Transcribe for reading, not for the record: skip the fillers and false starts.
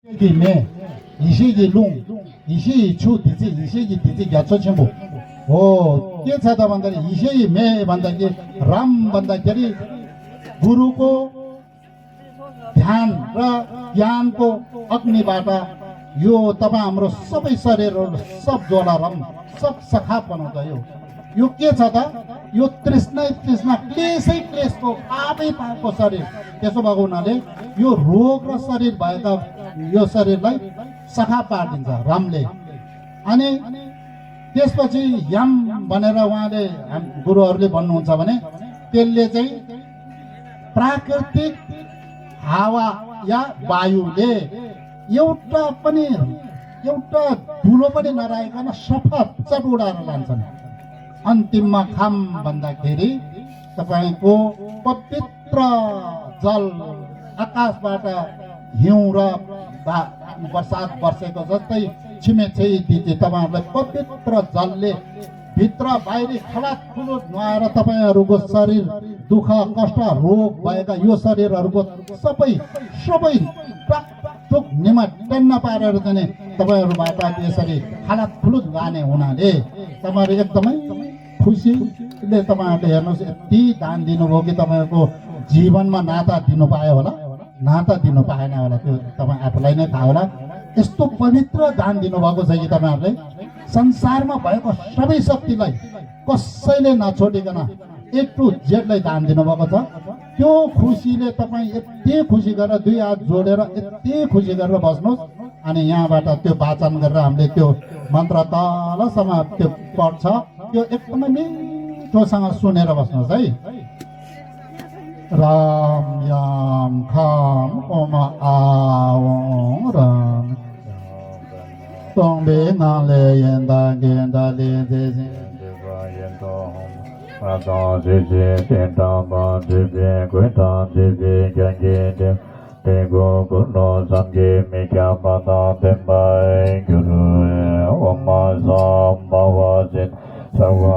이게 매 이시기 룽 이시 추 디지 이시기 디지 야초 첨부 오 깨차다 반다리 이시기 매 반다기 람 반다기 गुरु को ध्यान र ज्ञानको अग्निबाट यो तपाईँ हाम्रो सबै शरीरहरू सब जोडारम सब सखा बनाउँछ यो के छ त यो तृष्णै तृष्णा क्लेशै क्लेशको पापै पापको शरीर त्यसो भएको हुनाले यो रोग र शरीर भएका यो शरीरलाई सखा पारिदिन्छ रामले अनि त्यसपछि यम भनेर उहाँले गुरुहरूले भन्नुहुन्छ भने त्यसले चाहिँ प्राकृतिक हावा या वायुले एउटा धुलो पनि नराखिकन सफा चट उडाएर लान्छन् अन्तिममा खाम भन्दाखेरि तपाईको पवित्र जल आकाशबाट हिउँ र बर्सात बर्सेको जस्तै छिमेछी दिदी तपाईहरुलाई पवित्र जलले भित्र बाहिरी खलात खुलुत नुहाएर तपाईहरुको शरीर दुःख कष्ट रोग भएका यो शरीरहरुको सबै टुक निमट्टन्न पारेर चाहिँ तपाईहरुबाट यसरी खलात खुलुत लाने हुनाले तपाईहरु एकदमै खुसीले तपाईहरुले हेर्नुस् यति दान दिनुभयो कि तपाईहरुको जीवनमा नाता दिनु पायो होला नाता दिनु पाएन होला त्यो तपाई आफूलाई नै थाहा होला यस्तो पवित्र दान दिनुभएको छ कि तपाईहरुले संसारमा भएको सबै शक्तिलाई कसैले नछोडिकन A to Z लाई दान दिनुभएको छ त्यो खुसीले तपाई यति खुसी गरेर दुई हात जोडेर यति खुसी गरेर बस्नुस् अनि यहाँबाट त्यो वाचन गरेर हामीले त्यो मन्त्र तलसम्म त्यो पढ्छ त्यो एकदमै मिठोसँग सुनेर बस्नुस् है राम याम खाम ओम आवं राम तोंबे नाले यंदा गेंदा ले they Ata Sisi Tinta Ba Divi Kuita Divi Gyangi Dim Tengu Kuno Samgi Mikya Pata Timbai Guru Oma Sam Bawa Sin Sawa